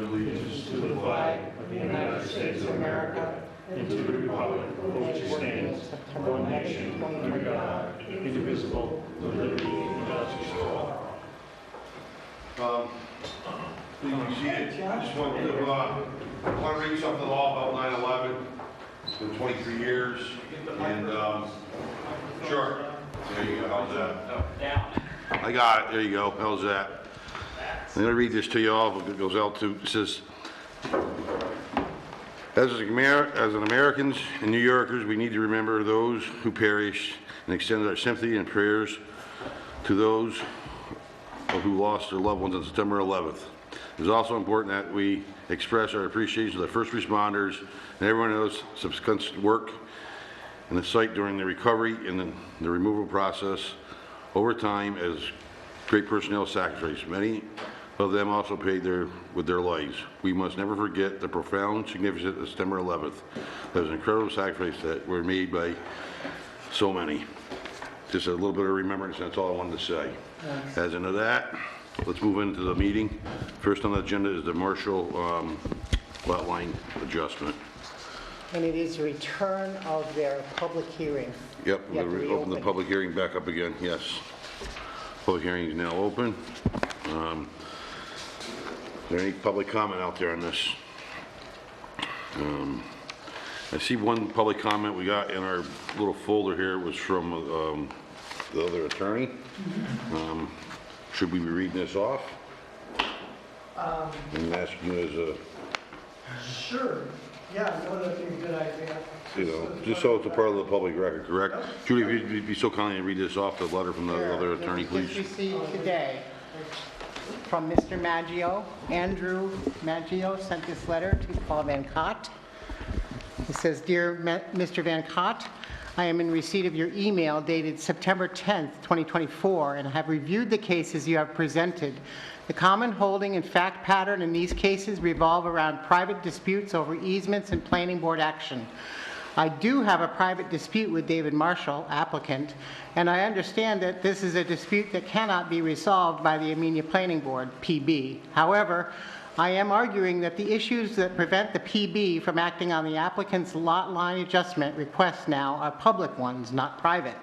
allegiance to the flag of the United States of America and to the republic for which it stands, one nation, under God, indivisible, with liberty and justice for all. Please be seated. I just want to read something all about 9/11. It's been 23 years, and sure. There you go. How's that? I got it. There you go. How's that? I'm going to read this to you all. It goes out to, it says, as Americans and New Yorkers, we need to remember those who perished and extend our sympathy and prayers to those who lost their loved ones on September 11th. It is also important that we express our appreciation to the first responders and everyone else subsequent work in the site during the recovery and the removal process over time as great personnel sacrificed. Many of them also paid with their lives. We must never forget the profound significance of September 11th. That was an incredible sacrifice that were made by so many. Just a little bit of remembrance, that's all I wanted to say. Yes. As into that, let's move into the meeting. First on the agenda is the Marshall lot line adjustment. And it is a return of their public hearing. Yep, we'll open the public hearing back up again, yes. Public hearing is now open. Is there any public comment out there on this? I see one public comment we got in our little folder here was from the other attorney. Should we be reading this off? I'm asking you as a... Sure. Yeah, no, that'd be a good idea. You know, just so it's a part of the public record, correct? Yep. Julie, if you'd be so kind to read this off, the letter from the other attorney, please. Just received today from Mr. Maggio. Andrew Maggio sent this letter to Paul Van Cott. It says, Dear Mr. Van Cott, I am in receipt of your email dated September 10th, 2024, and have reviewed the cases you have presented. The common holding and fact pattern in these cases revolve around private disputes over easements and planning board action. I do have a private dispute with David Marshall, applicant, and I understand that this is a dispute that cannot be resolved by the Amenia Planning Board, PB. However, I am arguing that the issues that prevent the PB from acting on the applicant's lot line adjustment requests now are public ones, not private.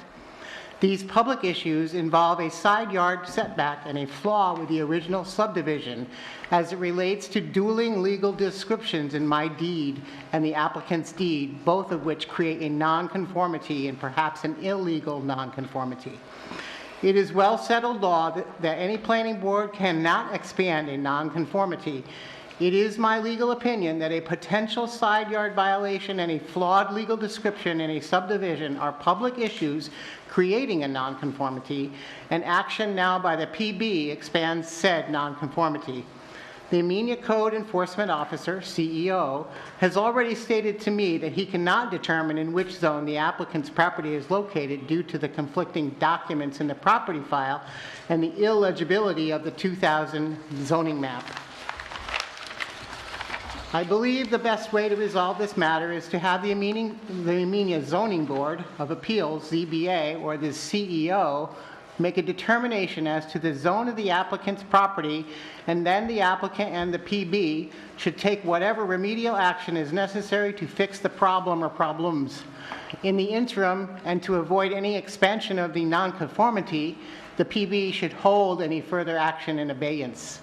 These public issues involve a side yard setback and a flaw with the original subdivision as it relates to dueling legal descriptions in my deed and the applicant's deed, both of which create a nonconformity and perhaps an illegal nonconformity. It is well settled law that any planning board cannot expand a nonconformity. It is my legal opinion that a potential side yard violation and a flawed legal description in a subdivision are public issues creating a nonconformity, and action now by the PB expands said nonconformity. The Amenia Code Enforcement Officer, CEO, has already stated to me that he cannot determine in which zone the applicant's property is located due to the conflicting documents in the property file and the illegibility of the 2000 zoning map. I believe the best way to resolve this matter is to have the Amenia Zoning Board of Appeals, ZBA, or the CEO make a determination as to the zone of the applicant's property, and then the applicant and the PB should take whatever remedial action is necessary to fix the problem or problems. In the interim, and to avoid any expansion of the nonconformity, the PB should hold any further action in abeyance.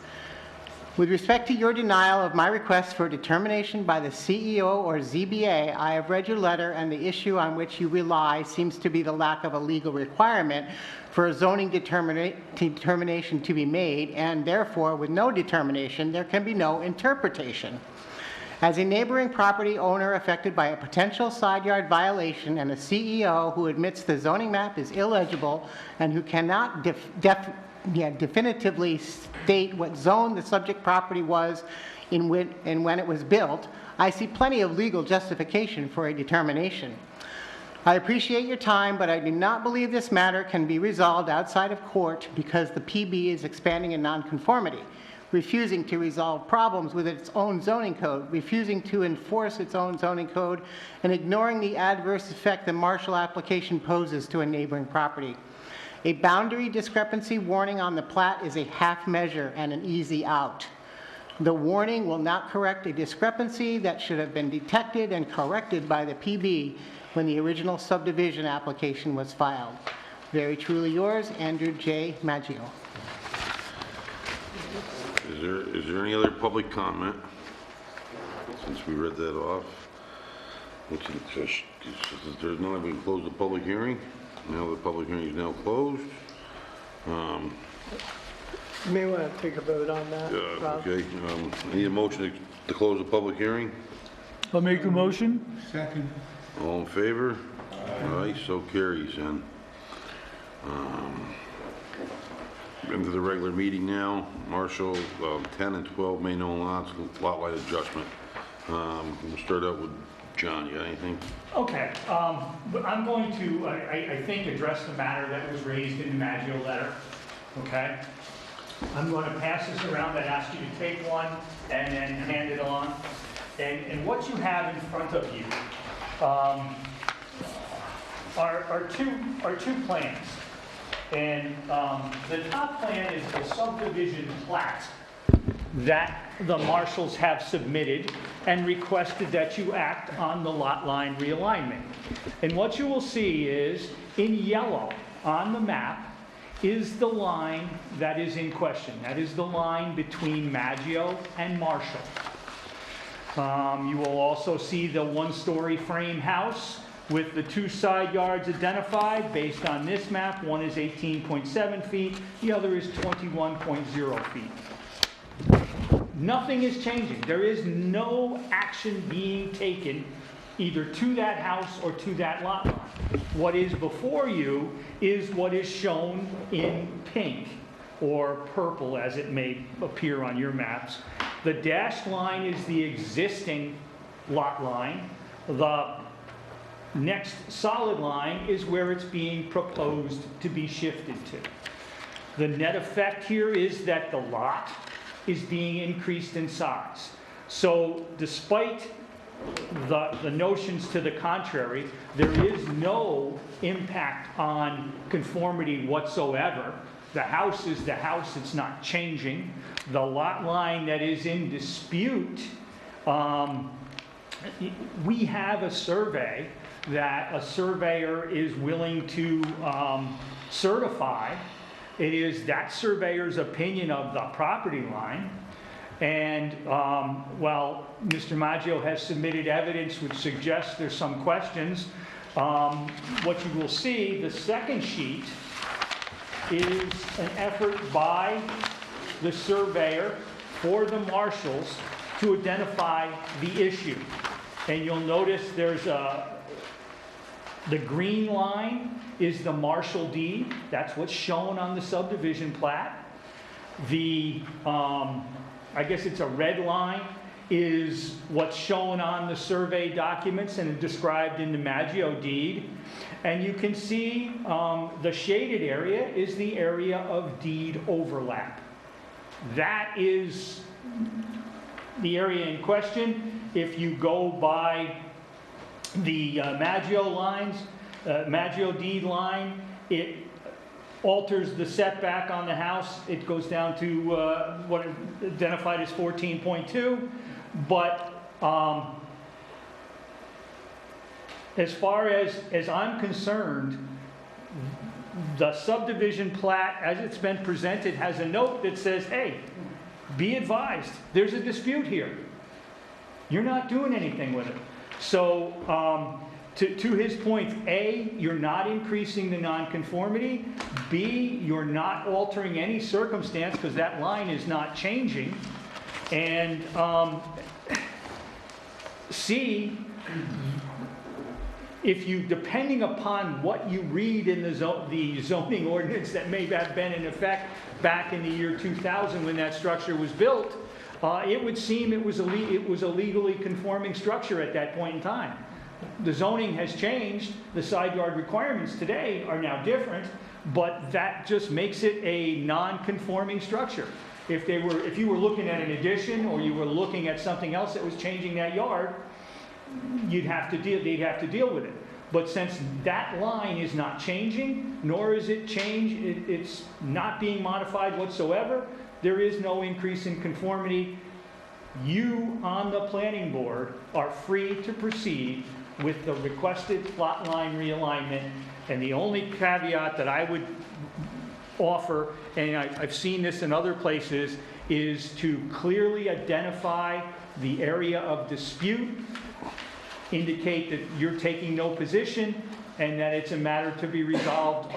With respect to your denial of my request for determination by the CEO or ZBA, I have read your letter, and the issue on which you rely seems to be the lack of a legal requirement for a zoning determination to be made, and therefore, with no determination, there can be no interpretation. As a neighboring property owner affected by a potential side yard violation and a CEO who admits the zoning map is illegible and who cannot definitively state what zone the subject property was in when it was built, I see plenty of legal justification for a determination. I appreciate your time, but I do not believe this matter can be resolved outside of court because the PB is expanding in nonconformity, refusing to resolve problems with its own zoning code, refusing to enforce its own zoning code, and ignoring the adverse effect the Marshall application poses to a neighboring property. A boundary discrepancy warning on the plat is a half measure and an easy out. The warning will not correct a discrepancy that should have been detected and corrected by the PB when the original subdivision application was filed. Very truly yours, Andrew J. Maggio. Is there any other public comment? Since we read that off. There's none, we can close the public hearing. Now the public hearing is now closed. You may want to take a vote on that, Rob. Okay, I need a motion to close the public hearing. I'll make a motion. All in favor? Aye, so carries then. Into the regular meeting now. Marshall, 10 and 12 may known lots, lot line adjustment. We'll start out with John. You got anything? Okay, but I'm going to, I think, address the matter that was raised in the Maggio letter, okay? I'm going to pass this around. I'd ask you to take one and then hand it on. And what you have in front of you are two plans. And the top plan is the subdivision plat that the marshals have submitted and requested that you act on the lot line realignment. And what you will see is, in yellow on the map, is the line that is in question. That is the line between Maggio and Marshall. You will also see the one-story frame house with the two side yards identified based on this map. One is 18.7 feet, the other is 21.0 feet. Nothing is changing. There is no action being taken either to that house or to that lot line. What is before you is what is shown in pink or purple, as it may appear on your maps. The dashed line is the existing lot line. The next solid line is where it's being proposed to be shifted to. The net effect here is that the lot is being increased in size. So despite the notions to the contrary, there is no impact on conformity whatsoever. The house is the house, it's not changing. The lot line that is in dispute, we have a survey that a surveyor is willing to certify. It is that surveyor's opinion of the property line. And while Mr. Maggio has submitted evidence which suggests there's some questions, what you will see, the second sheet is an effort by the surveyor for the marshals to identify the issue. And you'll notice there's the green line is the marshal deed. That's what's shown on the subdivision plat. The, I guess it's a red line, is what's shown on the survey documents and described in the Maggio deed. And you can see the shaded area is the area of deed overlap. That is the area in question. If you go by the Maggio lines, Maggio deed line, it alters the setback on the house. It goes down to what is identified as 14.2. But as far as I'm concerned, the subdivision plat, as it's been presented, has a note that says, hey, be advised, there's a dispute here. You're not doing anything with it. So to his point, A, you're not increasing the nonconformity. B, you're not altering any circumstance because that line is not changing. And C, if you, depending upon what you read in the zoning ordinance that may have been in effect back in the year 2000 when that structure was built, it would seem it was a legally conforming structure at that point in time. The zoning has changed. The side yard requirements today are now different, but that just makes it a non-conforming structure. If you were looking at an addition or you were looking at something else that was changing that yard, they'd have to deal with it. But since that line is not changing, nor is it it's not being modified whatsoever, there is no increase in conformity. you on the planning board are free to proceed with the requested lot line realignment. And the only caveat that I would offer, and I've seen this in other places, is to clearly identify the area of dispute, indicate that you're taking no position, and that it's a matter to be resolved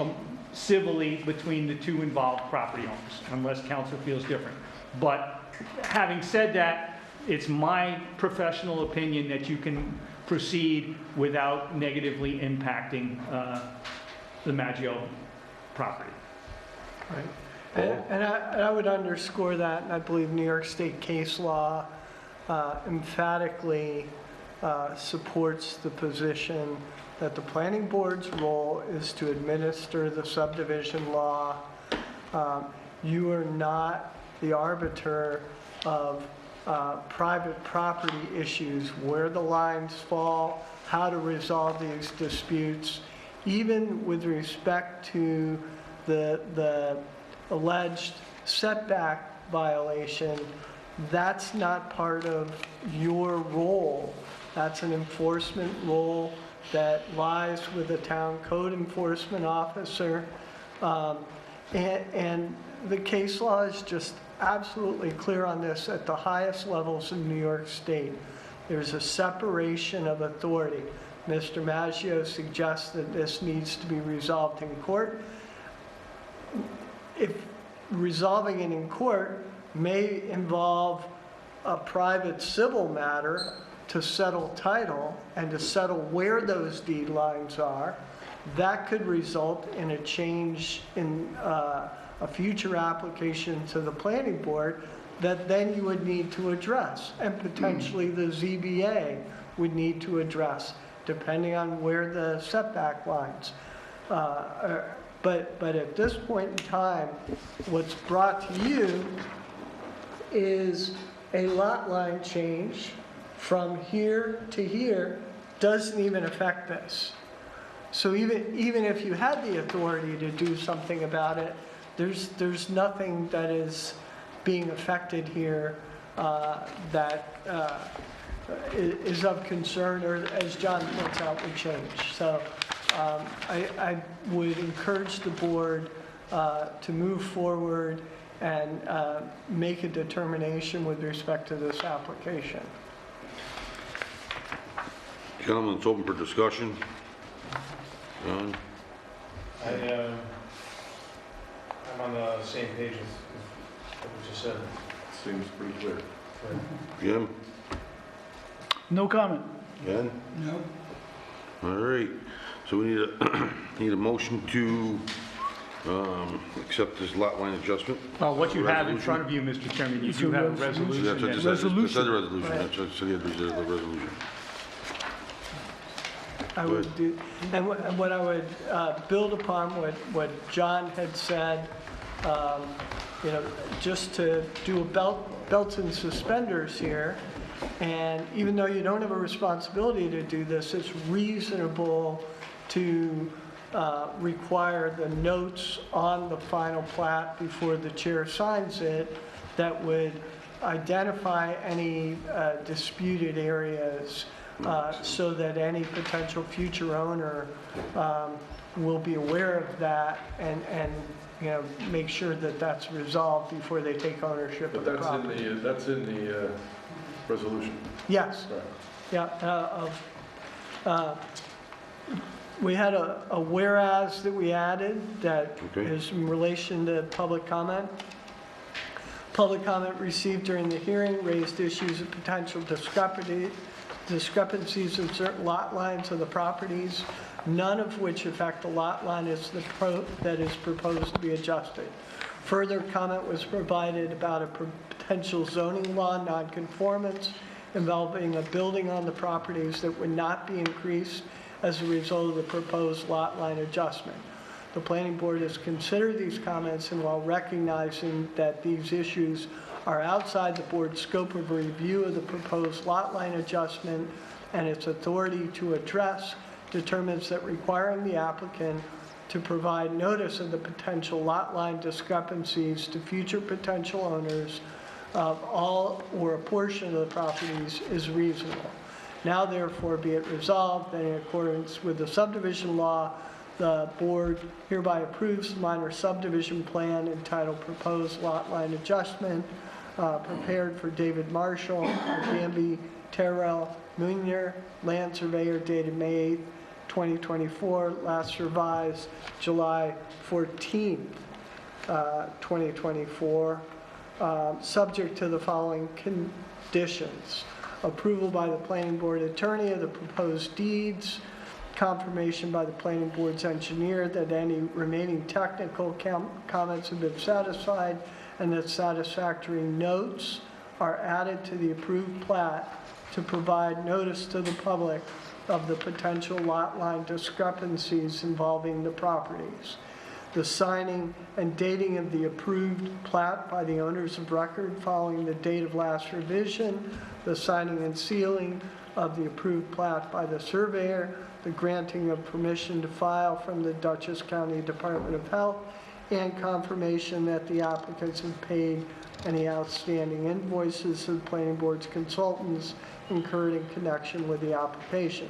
civilly between the two involved property owners, unless council feels different. But having said that, it's my professional opinion that you can proceed without negatively impacting the Maggio property. Right. And I would underscore that, and I believe New York State case law emphatically supports the position that the planning board's role is to administer the subdivision law. You are not the arbiter of private property issues, where the lines fall, how to resolve these disputes, even with respect to the alleged setback violation. That's not part of your role. That's an enforcement role that lies with the town code enforcement officer. And the case law is just absolutely clear on this at the highest levels in New York State. There's a separation of authority. Mr. Maggio suggests that this needs to be resolved in court. If resolving it in court may involve a private civil matter to settle title and to settle where those deed lines are, that could result in a change in a future application to the planning board that then you would need to address, and potentially the ZBA would need to address, depending on where the setback lines are. But at this point in time, what's brought to you is a lot line change from here to here. Doesn't even affect this. So even if you had the authority to do something about it, there's nothing that is being affected here that is of concern, or as John points out, would change. So I would encourage the board to move forward and make a determination with respect to this application. Gentlemen, it's open for discussion. John? I'm on the same page as what you said. Seems pretty clear. Jim? No comment. Ken? No. All right, so we need a motion to accept this lot line adjustment. Well, what you have in front of you, Mr. Chairman, you do have a resolution. That's what I that- just said. It said the resolution. Right. That's what I said, the resolution. I would do, and what I would build upon what John had said, just to do a belts and suspenders here. And even though you don't have a responsibility to do this, it's reasonable to require the notes on the final plat before the chair signs it that would identify any disputed areas, so that any potential future owner will be aware of that and make sure that that's resolved before they take ownership But of the property. that's in the resolution. Yes, Right. yeah. We had a whereas that we added that Okay. is in relation to public comment. Public comment received during the hearing raised issues of potential discrepancies in certain lot lines of the properties, none of which affect the lot line that is proposed to be adjusted. Further comment was provided about a potential zoning law nonconformance involving a building on the properties that would not be increased as a result of the proposed lot line adjustment. The planning board has considered these comments, and while recognizing that these issues are outside the board's scope of review of the proposed lot line adjustment and its authority to address, determines that requiring the applicant to provide notice of the potential lot line discrepancies to future potential owners of all or a portion of the properties is reasonable. Now therefore be it resolved that in accordance with the subdivision law, the board hereby approves the minor subdivision plan entitled Proposed Lot Line Adjustment, prepared for David Marshall, Gamby Terrell Munier, land surveyor, dated May 8th, 2024, last revised July 14th, 2024, subject to the following conditions: approval by the planning board attorney of the proposed deeds, confirmation by the planning board's engineer that any remaining technical comments have been satisfied, and that satisfactory notes are added to the approved plat to provide notice to the public of the potential lot line discrepancies involving the properties. The signing and dating of the approved plat by the owners of record following the date of last revision, the signing and sealing of the approved plat by the surveyor, the granting of permission to file from the Dutchess County Department of Health, and confirmation that the applicants have paid any outstanding invoices to the planning board's consultants incurred in connection with the application.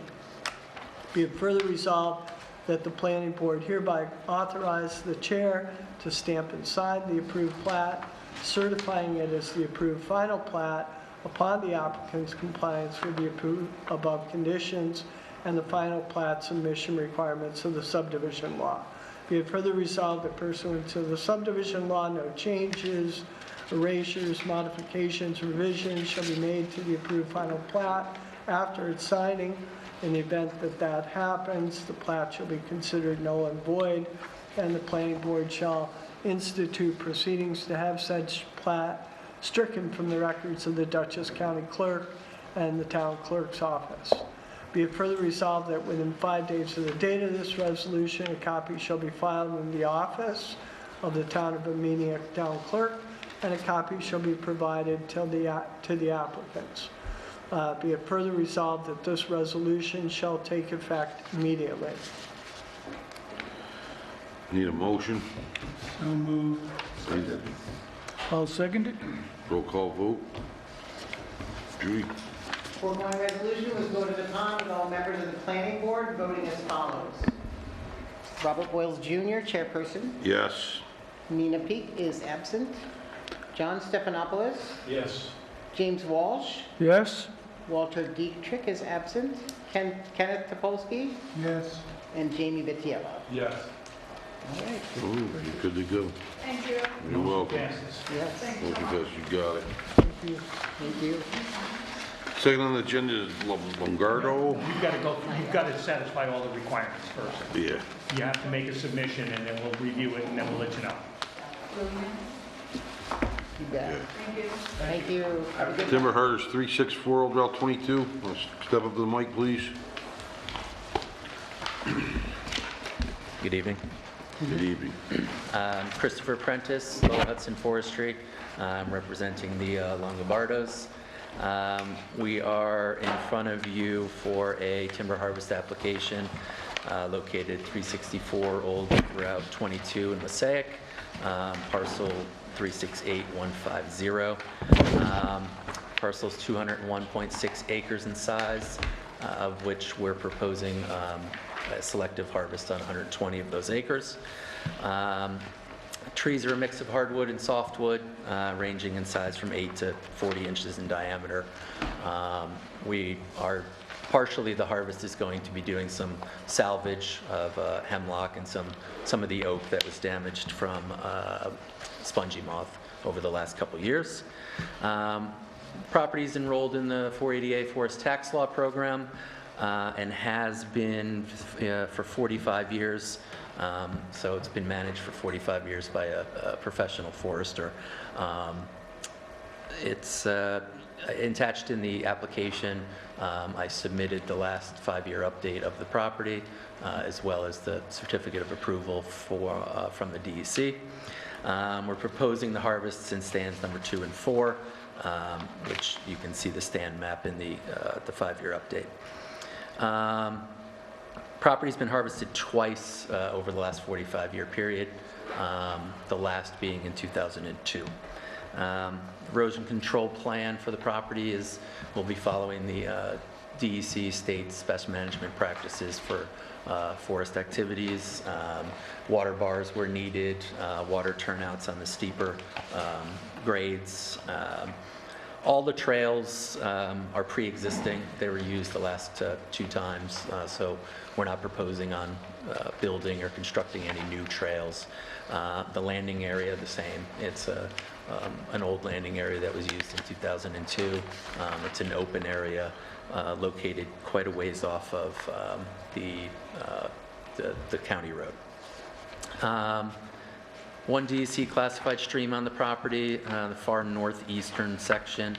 Be it further resolved that the planning board hereby authorize the chair to stamp and sign the approved plat, certifying it as the approved final plat upon the applicant's compliance with the approved above conditions and the final plat submission requirements of the subdivision law. Be it further resolved that pursuant to the subdivision law, no changes, erasures, modifications, revisions shall be made to the approved final plat after its signing. In the event that that happens, the plat shall be considered null and void, and the planning board shall institute proceedings to have such plat stricken from the records of the Dutchess County Clerk and the Town Clerk's office. Be it further resolved that within 5 days of the date of this resolution, a copy shall be filed in the office of the Town of Amenia Town Clerk, and a copy shall be provided to the applicants. Be it further resolved that this resolution shall take effect immediately. Need a motion? So moved. I'll second it. Roll call vote. Judy? Foregoing resolution was voted upon with all members of the planning board voting as follows. Robert Boyles Jr., chairperson. Yes. Nina Peak is absent. John Stephanopoulos. Yes. James Walsh. Yes? Walter Dietrich is absent. Kenneth Topolsky. Yes. And Jamie Vitiello. Yes. All right. Oh, you're good to go. Thank you. You're welcome. Yes. Motion passes, you got it. Thank you. Thank you. Second on the agenda is Lomgardo. You've got to go, you've got to satisfy all the requirements first. Yeah. You have to make a submission, and then we'll review it, and then we'll let you know. You bet. Thank you. Thank you. Have a good Timber Harvest 364 Old Route 22. Let's step up to the mic, please. Good evening. Good evening. Christopher Prentice, Lower Hudson Forestry. I'm representing the Longobardos. We are in front of you for a timber harvest application located 364 Old Route 22 in Passaic, parcel 368150. Parcel's 201.6 acres in size, of which we're proposing a selective harvest on 120 of those acres. Trees are a mix of hardwood and softwood, ranging in size from 8 to 40 inches in diameter. We are partially, the harvest is going to be doing some salvage of hemlock and some of the oak that was damaged from spongy moth over the last couple years. Property's enrolled in the 480A Forest Tax Law Program and has been for 45 years. So it's been managed for 45 years by a professional forester. It's attached in the application. I submitted the last 5-year update of the property, as well as the certificate of approval from the DEC. We're proposing the harvests in stands number 2 and 4, which you can see the stand map in the 5-year update. Property's been harvested twice over the last 45-year period, the last being in 2002. Erosion control plan for the property will be following the DEC state best management practices for forest activities. Water bars were needed, water turnouts on the steeper grades. All the trails are pre-existing. They were used the last 2 times, so we're not proposing on building or constructing any new trails. The landing area, the same. It's an old landing area that was used in 2002. It's an open area located quite a ways off of the county road. One DEC classified stream on the property, the far northeastern section.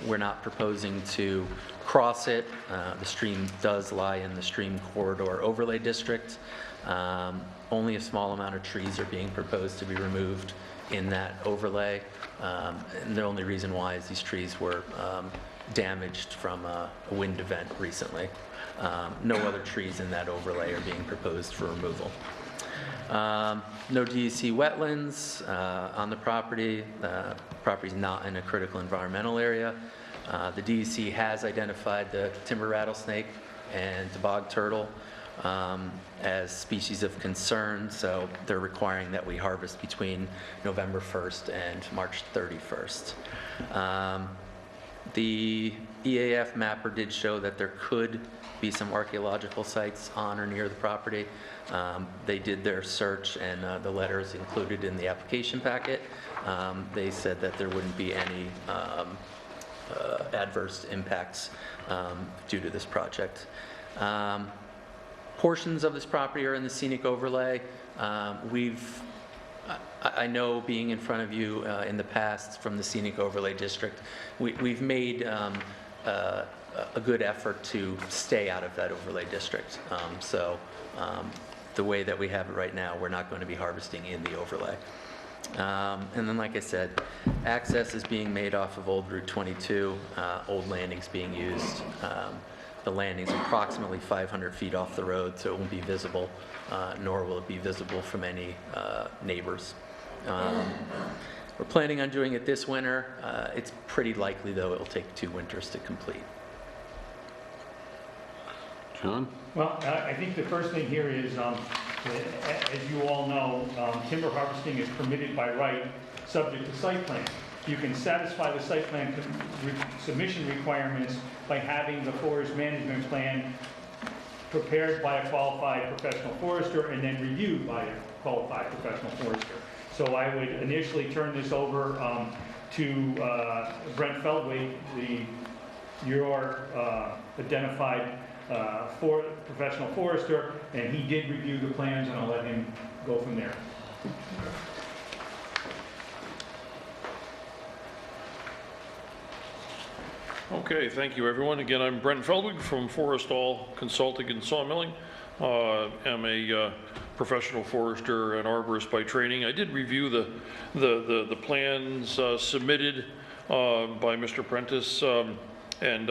We're not proposing to cross it. The stream does lie in the stream corridor overlay district. Only a small amount of trees are being proposed to be removed in that overlay. And the only reason why is these trees were damaged from a wind event recently. No other trees in that overlay are being proposed for removal. No DEC wetlands on the property. The property is not in a critical environmental area. The DEC has identified the timber rattlesnake and the bog turtle as species of concern, so they're requiring that we harvest between November 1st and March 31st. The EAF mapper did show that there could be some archaeological sites on or near the property. They did their search, and the letter is included in the application packet. They said that there wouldn't be any adverse impacts due to this project. Portions of this property are in the scenic overlay. I know, being in front of you in the past from the scenic overlay district, we've made a good effort to stay out of that overlay district. The way that we have it right now, we're not going to be harvesting in the overlay. And then, like I said, access is being made off of Old Route 22, old landings being used. The landing's approximately 500 feet off the road, so it won't be visible, nor will it be visible from any neighbors. We're planning on doing it this winter. It's pretty likely, though, it'll take 2 winters to complete. John? Well, I think the first thing here is, as you all know, timber harvesting is permitted by right, subject to site plan. You can satisfy the site plan submission requirements by having the forest management plan prepared by a qualified professional forester and then reviewed by a qualified professional forester. So I would initially turn this over to Brent Feldway, your identified professional forester, and he did review the plans, and I'll let him go from there. Okay, thank you, everyone. Again, I'm Brent Feldwig from Forestall Consulting and Sawmilling. I'm a professional forester and arborist by training. I did review the plans submitted by Mr. Prentice and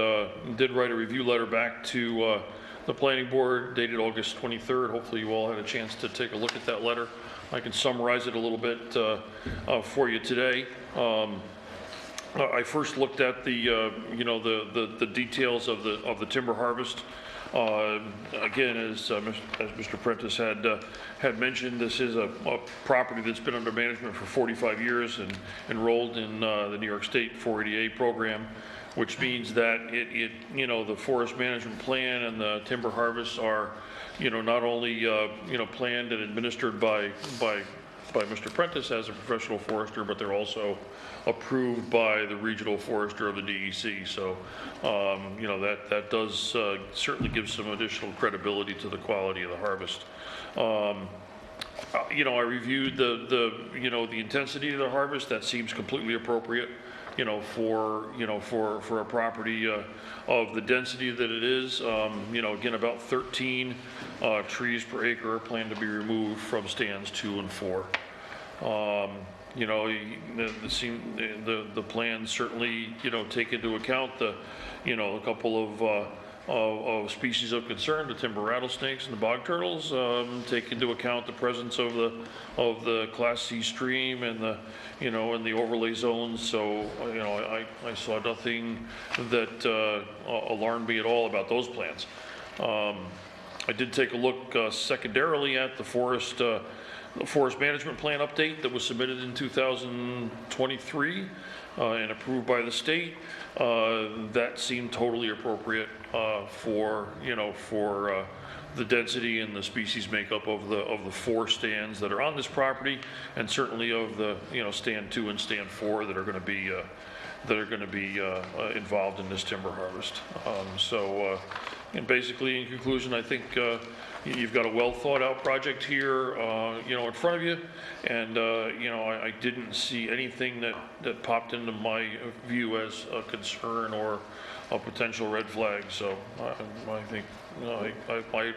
did write a review letter back to the planning board dated August 23rd. Hopefully you all had a chance to take a look at that letter. I can summarize it a little bit for you today. I first looked at the details of the timber harvest. Again, as Mr. Prentice had mentioned, this is a property that's been under management for 45 years and enrolled in the New York State 480A program, which means that the forest management plan and the timber harvests are, not only planned and administered by Mr. Prentice as a professional forester, but they're also approved by the regional forester of the DEC. So, that does certainly give some additional credibility to the quality of the harvest. I reviewed the intensity of the harvest. That seems completely appropriate, for a property of the density that it is. Again, about 13 trees per acre are planned to be removed from stands 2 and 4. The plans certainly, take into account a couple of of species of concern, the timber rattlesnakes and the bog turtles. Take into account the presence of the Class C stream and the, and the overlay zones. So, I saw nothing that alarmed me at all about those plans. I did take a look secondarily at the forest management plan update that was submitted in 2023 and approved by the state. That seemed totally appropriate for the density and the species makeup of the 4 stands that are on this property, and certainly of the stand 2 and stand 4 that are going to be involved in this timber harvest. And basically, in conclusion, I think you've got a well thought out project here, in front of you, and I didn't see anything that popped into my view as a concern or a potential red flag. So I think my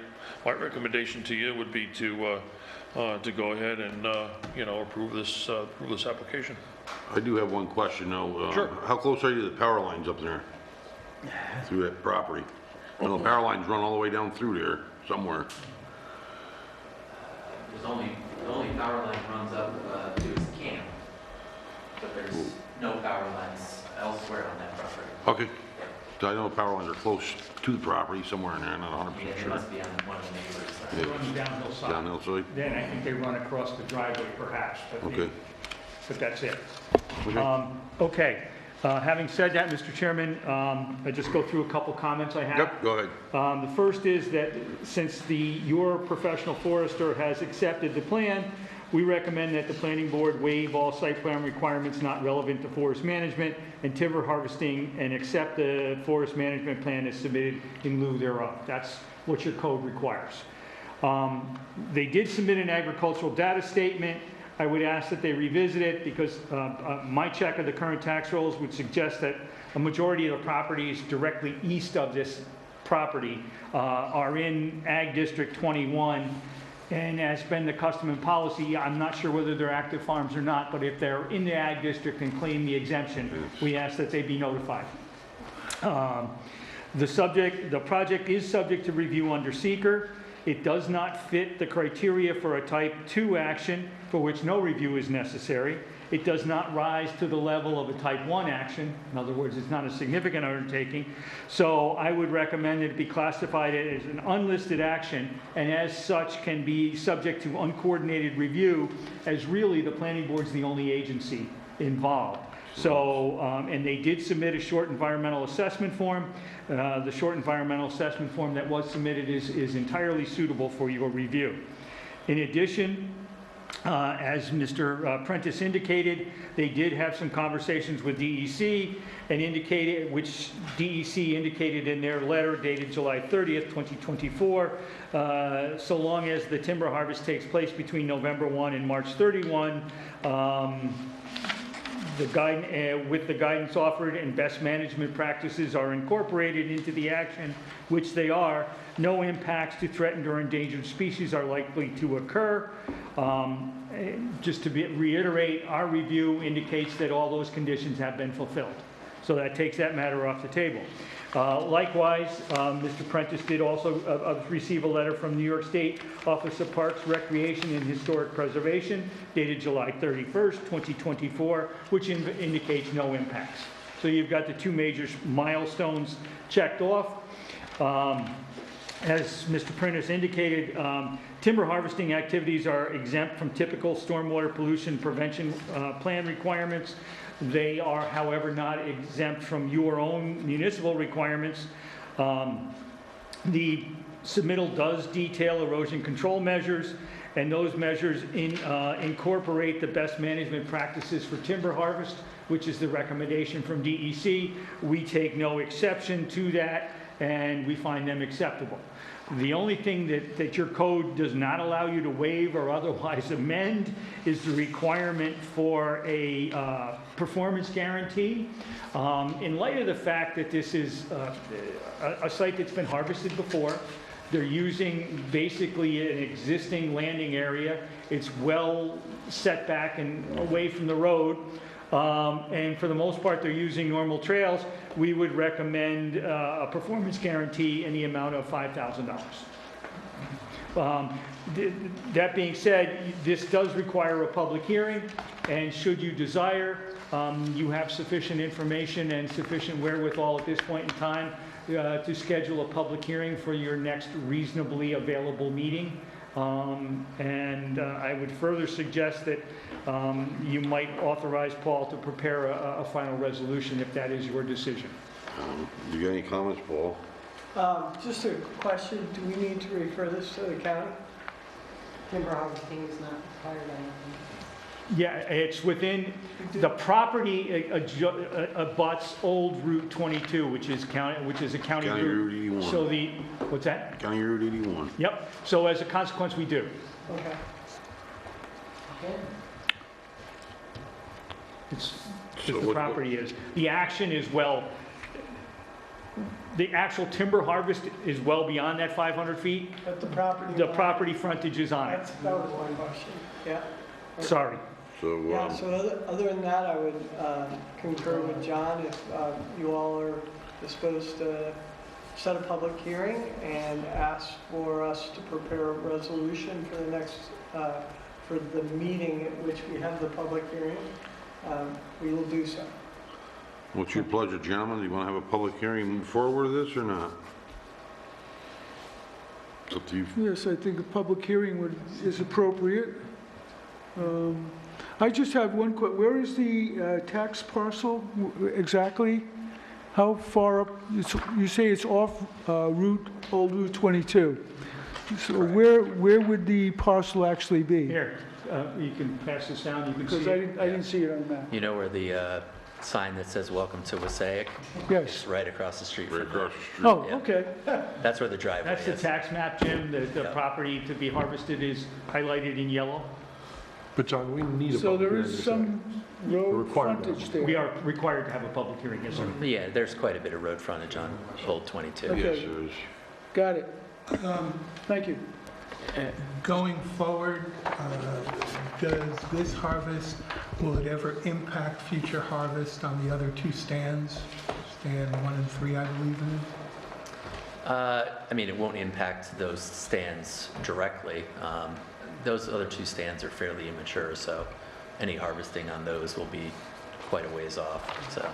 recommendation to you would be to go ahead and approve this application. I do have one question though. Sure. How close are you to the power lines up there through that property? I know power lines run all the way down through there somewhere. The only power line runs up to his camp, but there's no power lines elsewhere on that property. Okay. So I know the power lines are close to the property somewhere in there. I'm not 100% Yeah, they sure. must be on one of the neighbors' side. They run downhill side. Downhill side? Then I think they run across the driveway perhaps, Okay. but that's it. Okay. Okay, having said that, Mr. Chairman, I just go through a couple comments I have. Yep, go ahead. The first is that since your professional forester has accepted the plan, we recommend that the planning board waive all site plan requirements not relevant to forest management and timber harvesting, and accept the forest management plan as submitted in lieu thereof. That's what your code requires. They did submit an agricultural data statement. I would ask that they revisit it, because my check of the current tax rolls would suggest that a majority of the properties directly east of this property are in Ag District 21, and as been the custom and policy, I'm not sure whether they're active farms or not, but if they're in the Ag District and claim the exemption, we ask that they be notified. The project is subject to review under seeker. It does not fit the criteria for a type 2 action, for which no review is necessary. It does not rise to the level of a type 1 action. In other words, it's not a significant undertaking. So I would recommend it be classified as an unlisted action, and as such can be subject to uncoordinated review, as really the planning board's the only agency involved. So, and they did submit a short environmental assessment form. The short environmental assessment form that was submitted is entirely suitable for your review. In addition, as Mr. Prentice indicated, they did have some conversations with DEC, and which DEC indicated in their letter dated July 30th, 2024, so long as the timber harvest takes place between November 1 and March 31, with the guidance offered and best management practices are incorporated into the action, which they are, no impacts to threatened or endangered species are likely to occur. Just to reiterate, our review indicates that all those conditions have been fulfilled. So that takes that matter off the table. Likewise, Mr. Prentice did also receive a letter from New York State Office of Parks, Recreation, and Historic Preservation dated July 31st, 2024, which indicates no impacts. So you've got the 2 major milestones checked off. As Mr. Prentice indicated, timber harvesting activities are exempt from typical stormwater pollution prevention plan requirements. They are, however, not exempt from your own municipal requirements. The submittal does detail erosion control measures, and those measures incorporate the best management practices for timber harvest, which is the recommendation from DEC. We take no exception to that, and we find them acceptable. The only thing that your code does not allow you to waive or otherwise amend is the requirement for a performance guarantee. In light of the fact that this is a site that's been harvested before, they're using basically an existing landing area. It's well set back and away from the road. And for the most part, they're using normal trails. We would recommend a performance guarantee in the amount of $5,000. That being said, this does require a public hearing, and should you desire, you have sufficient information and sufficient wherewithal at this point in time to schedule a public hearing for your next reasonably available meeting. And I would further suggest that you might authorize Paul to prepare a final resolution if that is your decision. You got any comments, Paul? Just a question, do we need to refer this to the county? Timber harvesting is not required, I don't think. Yeah, it's within, the property abuts Old Route 22, which is a county County Route 81. So what's that? County Route 81. Yep, so as a consequence, we do. Okay. It's, So the what- property is. The action is the actual timber harvest is well beyond that 500 feet. But the property. The line- property frontage is on it. That was one question, yeah. Sorry. So, Yeah, so other than that, I would concur with John if you all are disposed to set a public hearing and ask for us to prepare a resolution for the next, for the meeting at which we have the public hearing, we will do so. what's your pleasure, gentlemen? Do you want to have a public hearing and move forward with this or not? It's up to you. Yes, I think a public hearing is appropriate. I just have one where is the tax parcel exactly? How far up, you say it's off Old Route 22. So where would the parcel actually be? Here, you can pass this down, you can Because see I it. didn't see it on the map. You know where the sign that says "Welcome to Wassaic"? Yes. It's right across the street Right from there. across the street. Oh, Yeah. okay. That's where the driveway That's the is. tax map, Jim. The Yeah. property to be harvested is highlighted in yellow. But John, we need a So public there hearing. is to some road required frontage We there. are required to have a public hearing, yes, sir. Yeah, there's quite a bit of road frontage on Old 22. Okay. Yes, there is. Got it. Thank you. Going forward, does this harvest, will it ever impact future harvest on the other two stands? Stand 1 and 3, I believe it is. I mean, it won't impact those stands directly. Those other two stands are fairly immature, so any harvesting on those will be quite a ways off, so.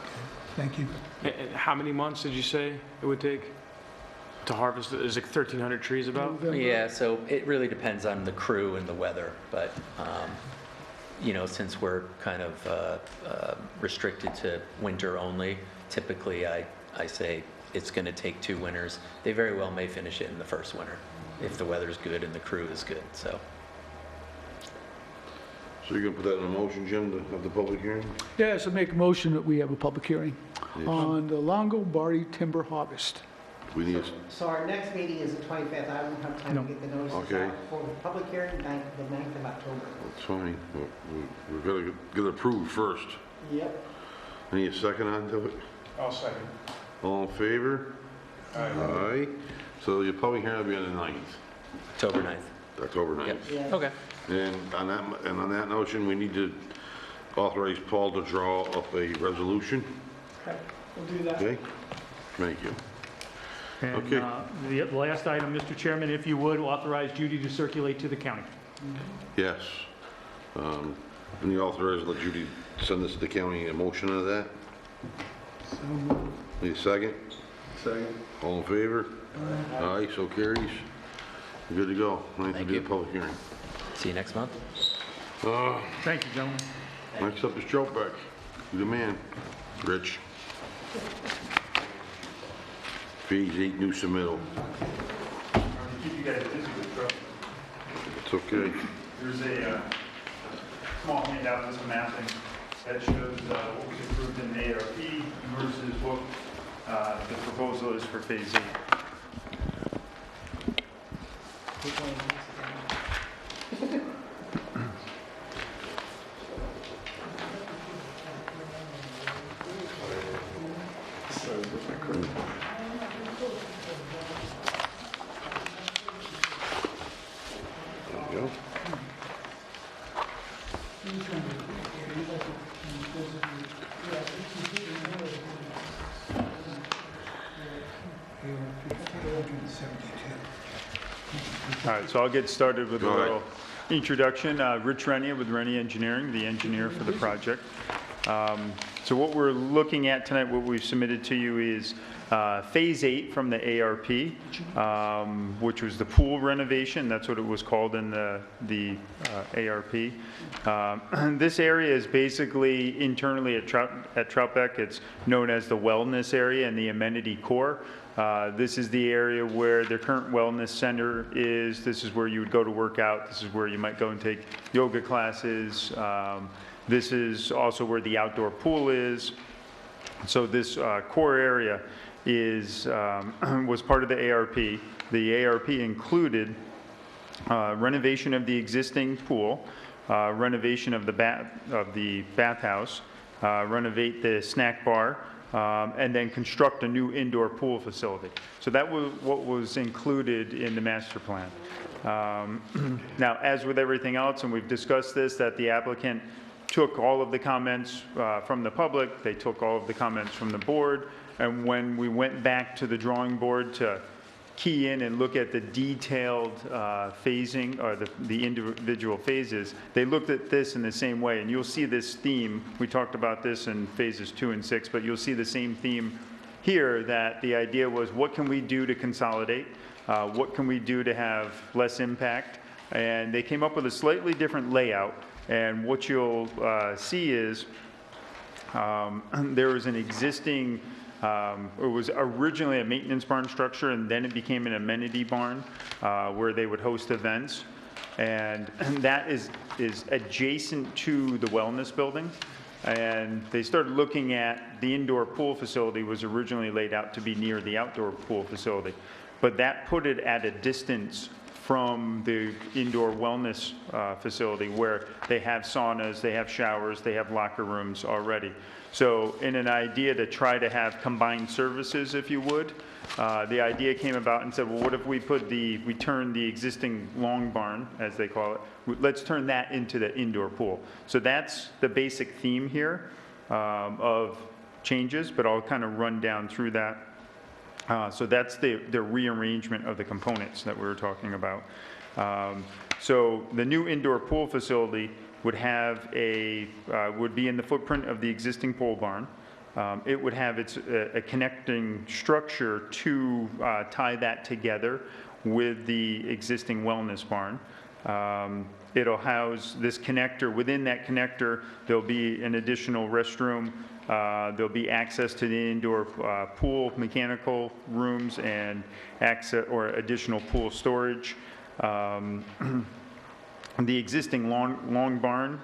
Thank you. And how many months did you say it would take to harvest? Is it 1,300 trees about? Yeah, so it really depends on the crew and the weather, but, you know, since we're kind of restricted to winter only, typically I say it's going to take 2 winters. They very well may finish it in the first winter, if the weather's good and the crew is good, so. So you're gonna put that in a motion, Jim, to have the public hearing? Yes, I make a motion that we have a public hearing Yes. on the Longobardi timber harvest. We need, So our next meeting is the 25th. I won't have time No. to get the notices Okay. out for the public hearing, the 9th of October. that's fine, but we've got to get it approved first. Yep. Any second on to it? I'll second. All in favor? Aye. So your public hearing will be on the 9th, October 9th. October 9th. Yep. Yeah. Okay. And on that notion, we need to authorize Paul to draw up a resolution, Okay, we'll do that. okay? Thank you. And Okay. the last item, Mr. Chairman, if you would, authorize Judy to circulate to the county. Yes. And you authorize, let Judy send this to the county, a motion of that? Need a second? Second. All in favor? Aye, so carries. Good to go. Ninth will Thank be you. a public hearing. See you next month. Thank you, gentlemen. Next up is Joe Beck. You the man. Rich. Phase 8 new submittal. Keep you guys busy with truck. It's okay. There's a small handout with some mapping that shows what was approved in the ARP versus what the proposal is for phase 8. There you go. All right, so I'll get started with a Go ahead. little introduction. Rich Renia with Renia Engineering, the engineer for the project. So what we're looking at tonight, what we've submitted to you is Phase 8 from the ARP, which was the pool renovation. That's what it was called in the ARP. This area is basically internally at Troutbeck. It's known as the wellness area and the amenity core. This is the area where the current wellness center is. This is where you would go to work out. This is where you might go and take yoga classes. This is also where the outdoor pool is. So this core area is was part of the ARP. The ARP included renovation of the existing pool, renovation of the bathhouse, renovate the snack bar, and then construct a new indoor pool facility. So that was what was included in the master plan. Now, as with everything else, and we've discussed this, that the applicant took all of the comments from the public, they took all of the comments from the board, and when we went back to the drawing board to key in and look at the detailed phasing, or the individual phases, they looked at this in the same way, and you'll see this theme. We talked about this in phases 2 and 6, but you'll see the same theme here, that the idea was, what can we do to consolidate? What can we do to have less impact? And they came up with a slightly different layout, and what you'll see is there was an existing, it was originally a maintenance barn structure, and then it became an amenity barn where they would host events. And that is adjacent to the wellness building. And they started looking at the indoor pool facility was originally laid out to be near the outdoor pool facility. But that put it at a distance from the indoor wellness facility, where they have saunas, they have showers, they have locker rooms already. So in an idea to try to have combined services, if you would, the idea came about and said, well, what if we turn the existing long barn, as they call it, let's turn that into the indoor pool. So that's the basic theme here of changes, but I'll kind of run down through that. So that's the rearrangement of the components that we were talking about. So the new indoor pool facility would have would be in the footprint of the existing pole barn. It would have a connecting structure to tie that together with the existing wellness barn. It'll house this connector. Within that connector, there'll be an additional restroom. There'll be access to the indoor pool mechanical rooms and access or additional pool storage. The existing long barn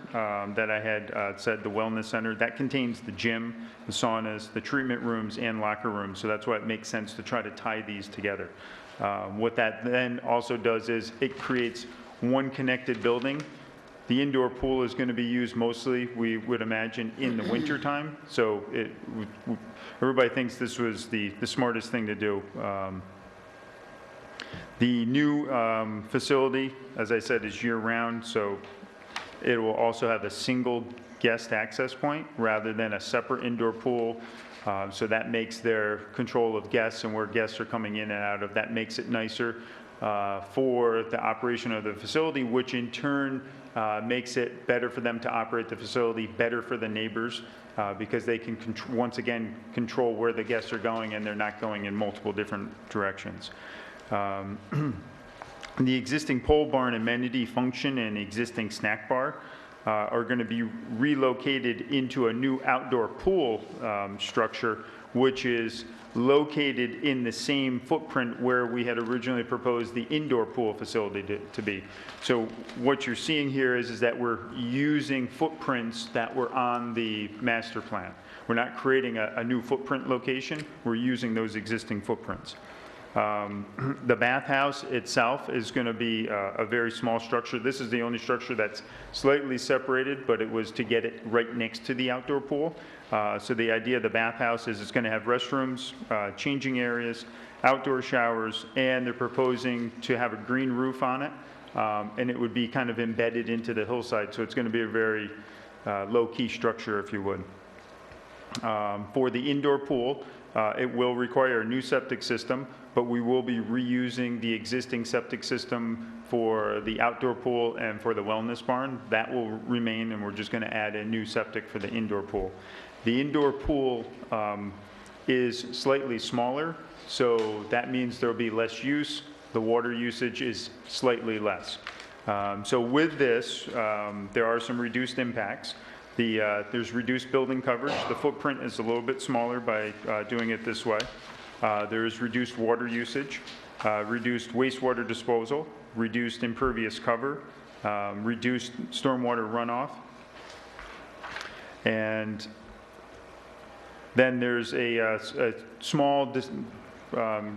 that I had said, the wellness center, that contains the gym, the saunas, the treatment rooms, and locker rooms. So that's why it makes sense to try to tie these together. What that then also does is it creates one connected building. The indoor pool is going to be used mostly, we would imagine, in the winter time. So everybody thinks this was the smartest thing to do. The new facility, as I said, is year-round, so it will also have a single guest access point rather than a separate indoor pool. So that makes their control of guests and where guests are coming in and out of, that makes it nicer for the operation of the facility, which in turn makes it better for them to operate the facility, better for the neighbors, because they can, once again, control where the guests are going, and they're not going in multiple different directions. The existing pole barn amenity function and existing snack bar are going to be relocated into a new outdoor pool structure, which is located in the same footprint where we had originally proposed the indoor pool facility to be. So what you're seeing here is that we're using footprints that were on the master plan. We're not creating a new footprint location, we're using those existing footprints. The bathhouse itself is going to be a very small structure. This is the only structure that's slightly separated, but it was to get it right next to the outdoor pool. So the idea of the bathhouse is it's going to have restrooms, changing areas, outdoor showers, and they're proposing to have a green roof on it, and it would be kind of embedded into the hillside. So it's going to be a very low-key structure, if you would. For the indoor pool, it will require a new septic system, but we will be reusing the existing septic system for the outdoor pool and for the wellness barn. That will remain, and we're just going to add a new septic for the indoor pool. The indoor pool is slightly smaller, so that means there'll be less use. The water usage is slightly less. So with this, there are some reduced impacts. There's reduced building coverage. The footprint is a little bit smaller by doing it this way. There is reduced water usage, reduced wastewater disposal, reduced impervious cover, reduced stormwater runoff. And then there's a small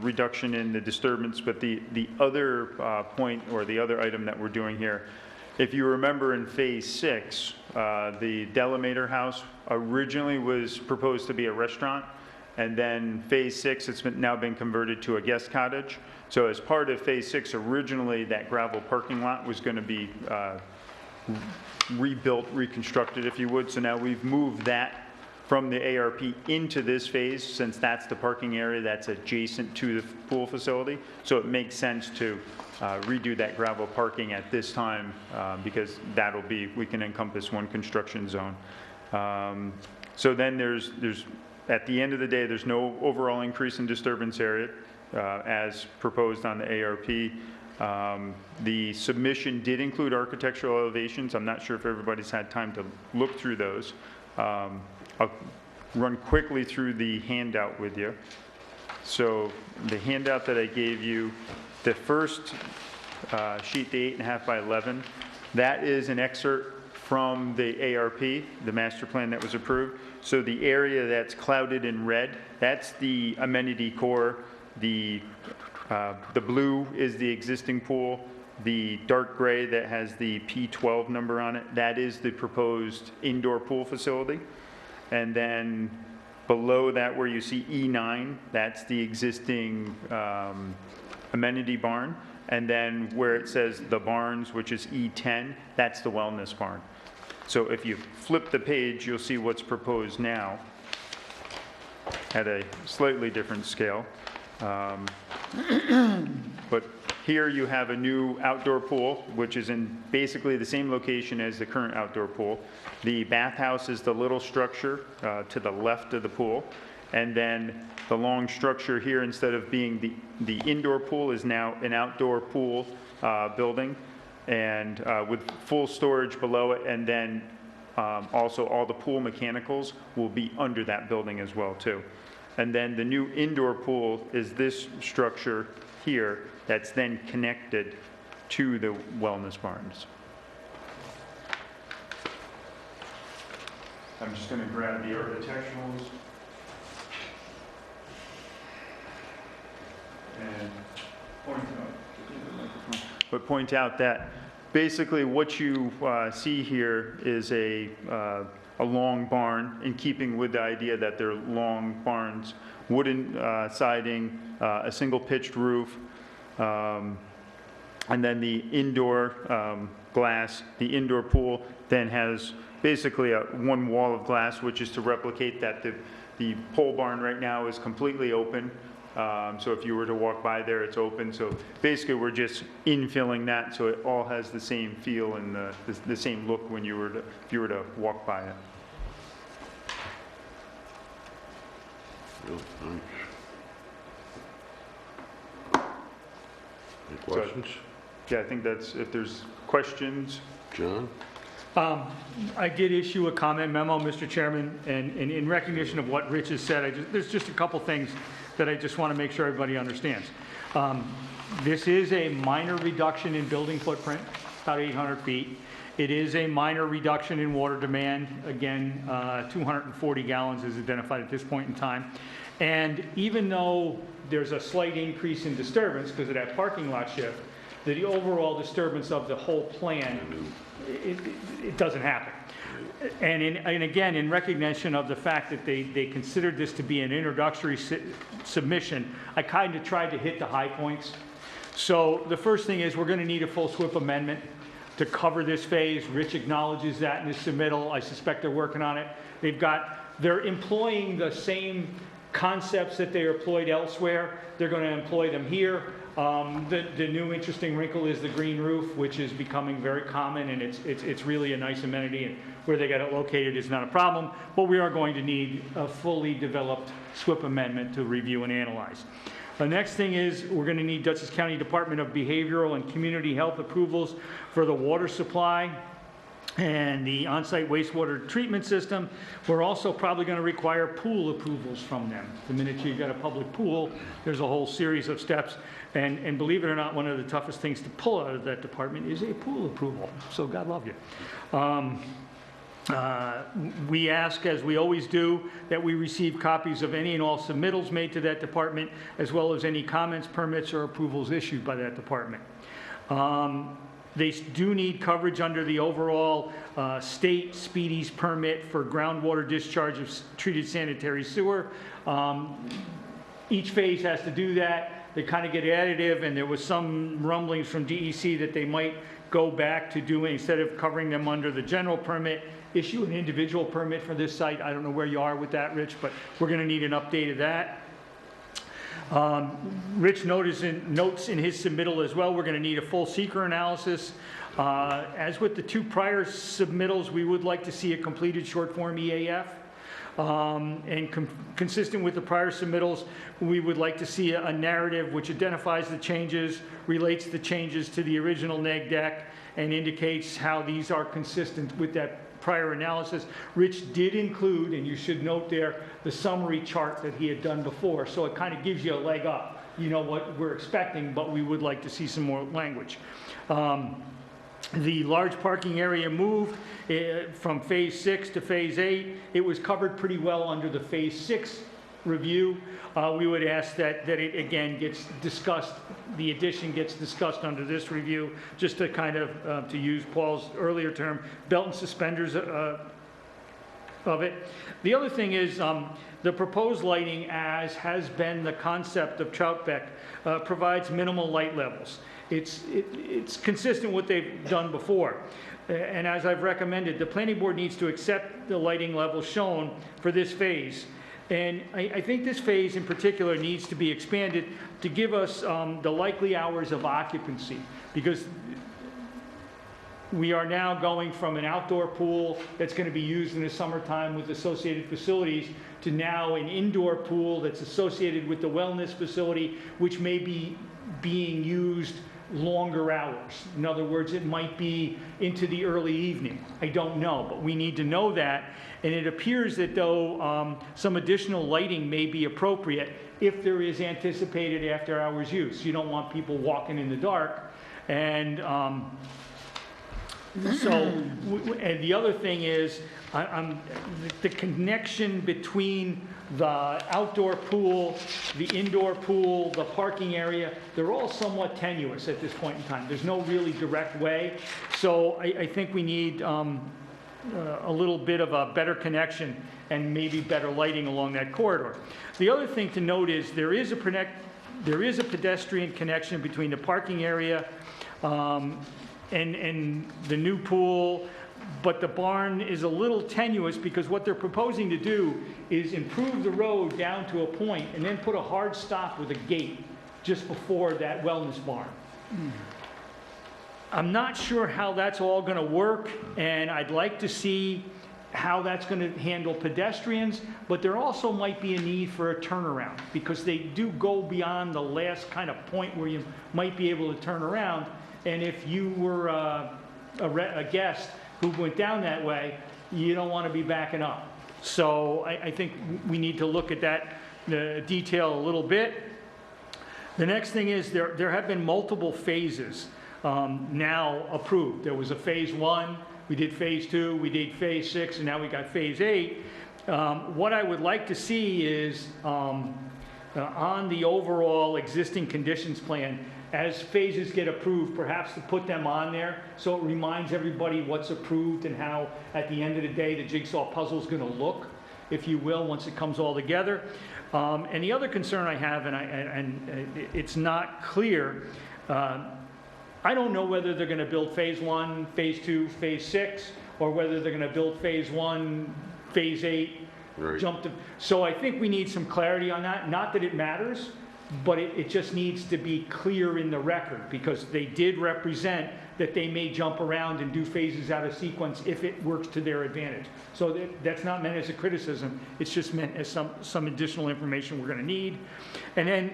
reduction in the disturbance, but the other point, or the other item that we're doing here, if you remember in Phase 6, the Delamater House originally was proposed to be a restaurant, and then Phase 6, it's now been converted to a guest cottage. So as part of Phase 6, originally that gravel parking lot was going to be rebuilt, reconstructed, if you would. So now we've moved that from the ARP into this phase, since that's the parking area that's adjacent to the pool facility. So it makes sense to redo that gravel parking at this time, because we can encompass one construction zone. So then there's at the end of the day, there's no overall increase in disturbance area as proposed on the ARP. The submission did include architectural elevations. I'm not sure if everybody's had time to look through those. I'll run quickly through the handout with you. So the handout that I gave you, the first sheet, the 8.5 by 11, that is an excerpt from the ARP, the master plan that was approved. So the area that's clouded in red, that's the amenity core. The blue is the existing pool. The dark gray that has the P12 number on it, that is the proposed indoor pool facility. And then below that, where you see E9, that's the existing amenity barn. And then where it says the barns, which is E10, that's the wellness barn. So if you flip the page, you'll see what's proposed now at a slightly different scale. But here you have a new outdoor pool, which is in basically the same location as the current outdoor pool. The bathhouse is the little structure to the left of the pool. And then the long structure here, instead of being the indoor pool, is now an outdoor pool building, and with full storage below it. And then also all the pool mechanicals will be under that building as well too. And then the new indoor pool is this structure here that's then connected to the wellness barns. I'm just going to grab the architecturals and point out that basically what you see here is a long barn, in keeping with the idea that they're long barns, wooden siding, a single pitched roof, and then the indoor glass. The indoor pool then has basically one wall of glass, which is to replicate that the pole barn right now is completely open. So if you were to walk by there, it's open. So basically we're just infilling that so it all has the same feel and the same look when if you were to walk by it. Any questions? Yeah, I think that's, if there's questions. John? I did issue a comment memo, Mr. Chairman, and in recognition of what Rich has said, there's just a couple things that I just want to make sure everybody understands. This is a minor reduction in building footprint, about 800 feet. It is a minor reduction in water demand, again, 240 gallons is identified at this point in time. And even though there's a slight increase in disturbance because of that parking lot shift, the overall disturbance of the whole plan, it doesn't happen. And again, in recognition of the fact that they considered this to be an introductory submission, I kind of tried to hit the high points. So the first thing is we're going to need a full SWIP amendment to cover this phase. Rich acknowledges that in his submittal. I suspect they're working on it. They're employing the same concepts that they are employed elsewhere, they're going to employ them here. The new interesting wrinkle is the green roof, which is becoming very common, and it's really a nice amenity, and where they got it located is not a problem, but we are going to need a fully developed SWIP amendment to review and analyze. The next thing is we're going to need Dutchess County Department of Behavioral and Community Health approvals for the water supply and the on-site wastewater treatment system. We're also probably going to require pool approvals from them. The minute you've got a public pool, there's a whole series of steps. And believe it or not, one of the toughest things to pull out of that department is a pool approval. So God love you. We ask, as we always do, that we receive copies of any and all submittals made to that department, as well as any comments, permits, or approvals issued by that department. They do need coverage under the overall state Speedies permit for groundwater discharge of treated sanitary sewer. Each phase has to do that. They kind of get additive, and there was some rumblings from DEC that they might go back to doing, instead of covering them under the general permit, issue an individual permit for this site. I don't know where you are with that, Rich, but we're going to need an update of that. Rich notes in his submittal as well, we're going to need a full seeker analysis. As with the two prior submittals, we would like to see a completed short form EAF. And consistent with the prior submittals, we would like to see a narrative which identifies the changes, relates the changes to the original neg deck, and indicates how these are consistent with that prior analysis. Rich did include, and you should note there, the summary chart that he had done before, so it kind of gives you a leg up. You know what we're expecting, but we would like to see some more language. The large parking area moved from phase 6 to phase 8. It was covered pretty well under the phase 6 review. We would ask that it again gets discussed, the addition gets discussed under this review, just to kind of, to use Paul's earlier term, belt and suspenders of it. The other thing is the proposed lighting, as has been the concept of Troutbeck, provides minimal light levels. It's consistent with what they've done before. And as I've recommended, the planning board needs to accept the lighting level shown for this phase. And I think this phase in particular needs to be expanded to give us the likely hours of occupancy, because we are now going from an outdoor pool that's going to be used in the summertime with associated facilities to now an indoor pool that's associated with the wellness facility, which may be being used longer hours. In other words, it might be into the early evening. I don't know, but we need to know that. And it appears that though some additional lighting may be appropriate if there is anticipated after hours use. You don't want people walking in the dark. And and the other thing is the connection between the outdoor pool, the indoor pool, the parking area, they're all somewhat tenuous at this point in time. There's no really direct way. So I think we need a little bit of a better connection and maybe better lighting along that corridor. The other thing to note is there is a pedestrian connection between the parking area and the new pool, but the barn is a little tenuous because what they're proposing to do is improve the road down to a point and then put a hard stop with a gate just before that wellness barn. I'm not sure how that's all going to work, and I'd like to see how that's going to handle pedestrians, but there also might be a need for a turnaround because they do go beyond the last kind of point where you might be able to turn around. And if you were a guest who went down that way, you don't want to be backing up. So I think we need to look at that detail a little bit. The next thing is there have been multiple phases now approved. There was a phase 1, we did phase 2, we did phase 6, and now we got phase 8. What I would like to see is on the overall existing conditions plan, as phases get approved, perhaps to put them on there so it reminds everybody what's approved and how at the end of the day the jigsaw puzzle is going to look, if you will, once it comes all together. And the other concern I have, and it's not clear, I don't know whether they're going to build phase 1, phase 2, phase 6, or whether they're going to build phase 1, phase 8, Right. jumped. So I think we need some clarity on that. Not that it matters, but it just needs to be clear in the record, because they did represent that they may jump around and do phases out of sequence if it works to their advantage. So that's not meant as a criticism, it's just meant as some additional information we're gonna need. And then,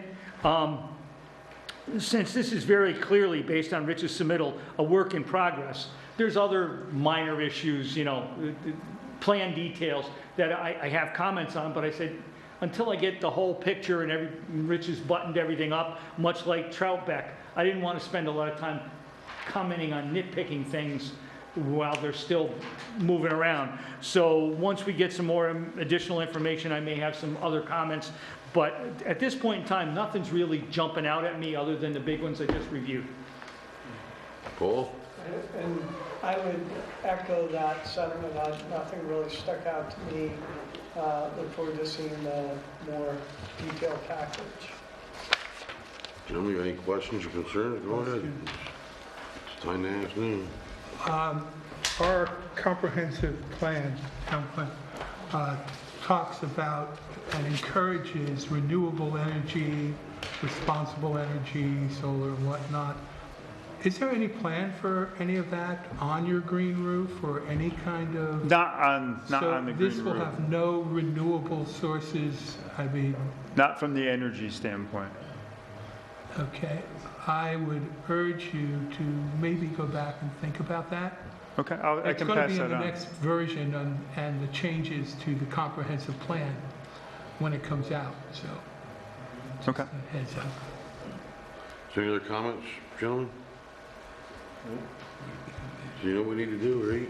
since this is very clearly, based on Rich's submittal, a work in progress, there's other minor issues, you know, plan details that I have comments on, but I said, until I get the whole picture and Rich has buttoned everything up, much like Troutbeck, I didn't want to spend a lot of time commenting on nitpicking things while they're still moving around. So once we get some more additional information, I may have some other comments. But at this point in time, nothing's really jumping out at me other than the big ones I just reviewed. Paul? And I would echo that sentiment. Nothing really stuck out to me. Look forward to seeing the more detailed package. Gentlemen, you have any questions or concerns? Go ahead. It's time to ask now. Our comprehensive plan, town plan, talks about and encourages renewable energy, responsible energy, solar and whatnot. Is there any plan for any of that on your green roof or any kind of? Not on the green So this will roof. have no renewable sources, I mean, Not from the energy standpoint. okay. I would urge you to maybe go back and think about that. Okay, I It's can going to pass be in that the on. next version and the changes to the comprehensive plan when it comes out, so. Okay. just a heads up. Is there any other comments, gentlemen? So you know what we need to do, right?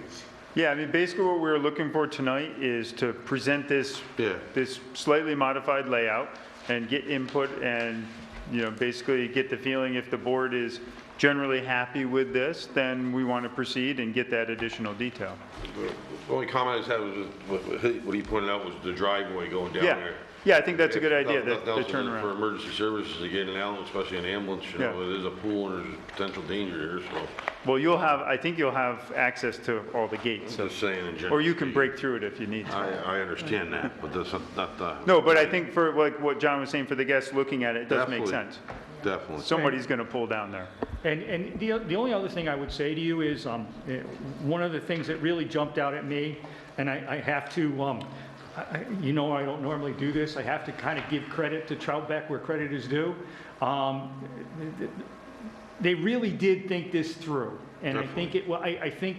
Yeah, I mean, basically what we're looking for tonight is to present this, Yeah. this slightly modified layout and get input and, you know, basically get the feeling if the board is generally happy with this, then we want to proceed and get that additional detail. The only comment I had was, what he pointed out was the driveway going down Yeah, there. yeah, I think that's a good idea, Nothing the else For turnaround. emergency services to get in and out, especially an ambulance, you know, Yeah. it is a pool and there's potential danger here, so. Well, you'll have, I think you'll have access to all the gates, so, Just saying in general. or you can break through it if you need to. I understand that, but that's not the. No, but I think for, like what John was saying, for the guests looking at it, it does make Definitely. sense. Definitely. Somebody's going to pull down there. And the only other thing I would say to you is, one of the things that really jumped out at me, and I have to, you know, I don't normally do this, I have to kind of give credit to Troutbeck where credit is due. They really did think this through. And I think I think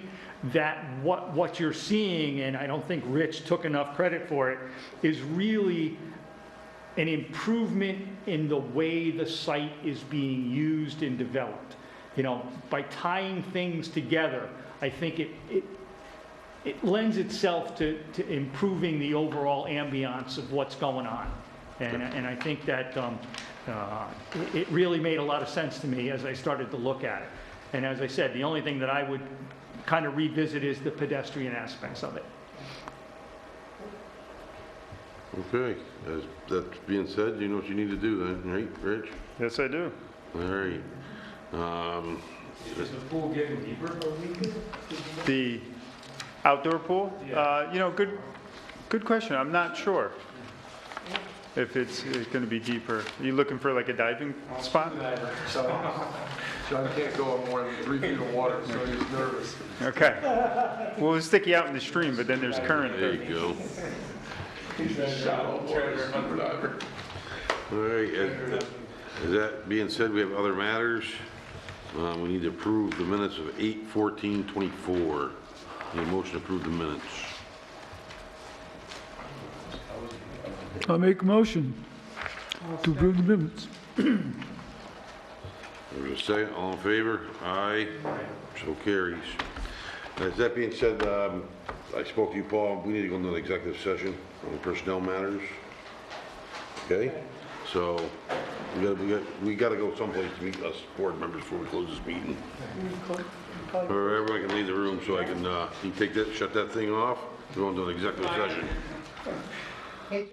that what you're seeing, and I don't think Rich took enough credit for it, is really an improvement in the way the site is being used and developed. You know, by tying things together, I think it lends itself to improving the overall ambiance of what's going on. And I think that it really made a lot of sense to me as I started to look at it. And as I said, the only thing that I would kind of revisit is the pedestrian aspects of it. Okay, as that being said, you know what you need to do then, right, Rich? Yes, I do. All right. Is the pool getting deeper? The outdoor pool? You know, good question. I'm not sure if it's going to be deeper. Are you looking for like a diving spot? John can't go in more than 3 feet of water, so he's nervous. Okay. Well, we'll stick you out in the stream, but then there's current There there. you go. He's a shallow water scuba diver. All right, as that being said, we have other matters. We need to approve the minutes of 8/14/24. Need a motion to approve the minutes. I'll make a motion to approve the minutes. There's a second, all in favor? Aye. So carries. As that being said, I spoke to you, Paul, we need to go into an executive session on personnel matters. Okay? So, we gotta go someplace to meet us board members before we close this meeting. Or everyone can leave the room so I can, you take that, shut that thing off, go into an executive session. Hey,